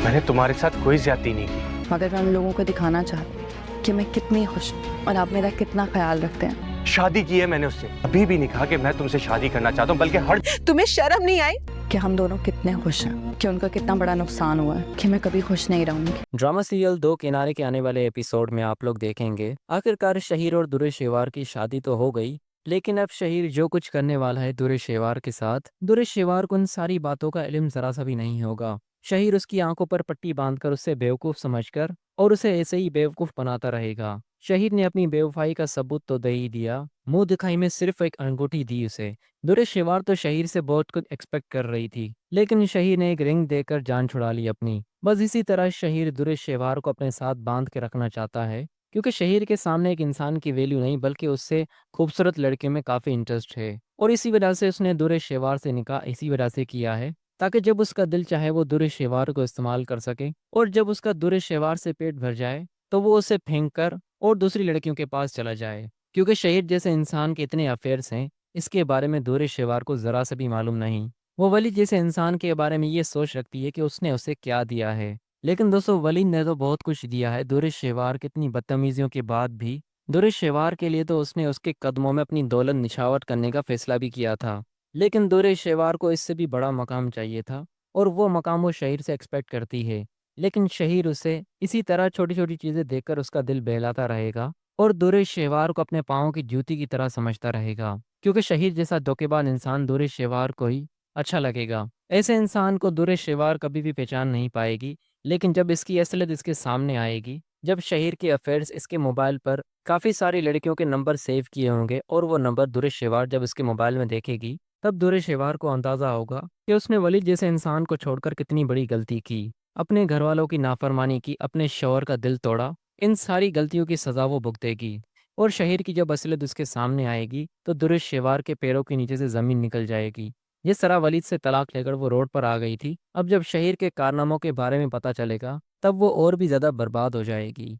मैंने तुम्हारे साथ कोई ज्यादती नहीं की। मगर मैं उन लोगों को दिखाना चाहती हूँ कि मैं कितनी खुश हूँ और आप मेरा कितना ख्याल रखते हैं। शादी की है मैंने उससे, अभी भी नहीं कहा कि मैं तुमसे शादी करना चाहता हूँ, बल्कि हर तुम्हें शर्म नहीं आई? कि हम दोनों कितने खुश हैं, कि उनका कितना बड़ा नुकसान हुआ है, कि मैं कभी खुश नहीं रहूंगी। ड्रामा सीरियल दो किनारे के आने वाले एपिसोड में आप लोग देखेंगे आखिरकार शहीर और दुर्र शेवार की शादी तो हो गई, लेकिन अब शहीर जो कुछ करने वाला है दुर्र शेवार के साथ, दुर्र शेवार को उन सारी बातों का इल्म जरा सा भी नहीं होगा। शहीर उसकी आंखों पर पट्टी बांधकर उसे बेवकूफ समझकर और उसे ऐसे ही बेवकूफ बनाता रहेगा। शहीर ने अपनी बेवफाई का सबूत तो दे ही दिया, मुंह दिखाई में सिर्फ एक अंगूठी दी उसे। दुर्र शेवार तो शहीर से बहुत कुछ एक्सपेक्ट कर रही थी, लेकिन शहीर ने एक रिंग देकर जान छुड़ा ली अपनी। बस इसी तरह शहीर दुर्र शेवार को अपने साथ बांध के रखना चाहता है, क्योंकि शहीर के सामने एक इंसान की वैल्यू नहीं बल्कि उससे खूबसूरत लड़के में काफी इंटरेस्ट है। और इसी वजह से उसने दुर्र शेवार से निकाह इसी वजह से किया है, ताकि जब उसका दिल चाहे वो दुर्र शेवार को इस्तेमाल कर सके, और जब उसका दुर्र शेवार से पेट भर जाए तो वो उसे फेंक कर और दूसरी लड़कियों के पास चला जाए। क्योंकि शहीर जैसे इंसान के इतने अफेयर्स हैं, इसके बारे में दुर्र शेवार को जरा सा भी मालूम नहीं। वो वली जैसे इंसान के बारे में ये सोच रखती है कि उसने उसे क्या दिया है। लेकिन दोस्तों, वली ने तो बहुत कुछ दिया है दुर्र शेवार, कितनी बदतमीजियों के बाद भी दुर्र शेवार के लिए तो उसने उसके कदमों में अपनी दौलत निछावर करने का फैसला भी किया था। लेकिन दुर्र शेवार को इससे भी बड़ा मकाम चाहिए था, और वो मकाम वो शहीर से एक्सपेक्ट करती है। लेकिन शहीर उसे इसी तरह छोटी छोटी चीजें देकर उसका दिल बहलाता रहेगा, और दुर्र शेवार को अपने पाँव की जूती की तरह समझता रहेगा, क्योंकि शहीर जैसा धोखेबाज इंसान दुर्र शेवार को ही अच्छा लगेगा। ऐसे इंसान को दुर्र शेवार कभी भी पहचान नहीं पाएगी। लेकिन जब इसकी असलियत इसके सामने आएगी, जब शहीर के अफेयर्स इसके मोबाइल पर काफ़ी सारी लड़कियों के नंबर सेव किए होंगे और वो नंबर दुर्र शेवार जब इसके मोबाइल में देखेगी, तब दुर्र शेवार को अंदाज़ा होगा कि उसने वलीद जैसे इंसान को छोड़कर कितनी बड़ी गलती की, अपने घर वालों की नाफरमानी की, अपने शौहर का दिल तोड़ा। इन सारी गलतियों की सज़ा वो भुगतेगी। और शहीर की जब असलियत उसके सामने आएगी तो दुर्र शेवार के पैरों के नीचे से ज़मीन निकल जाएगी। जिस तरह वलीद से तलाक लेकर वो रोड पर आ गई थी, अब जब शहीर के कारनामों के बारे में पता चलेगा तब वो और भी ज़्यादा बर्बाद हो जाएगी।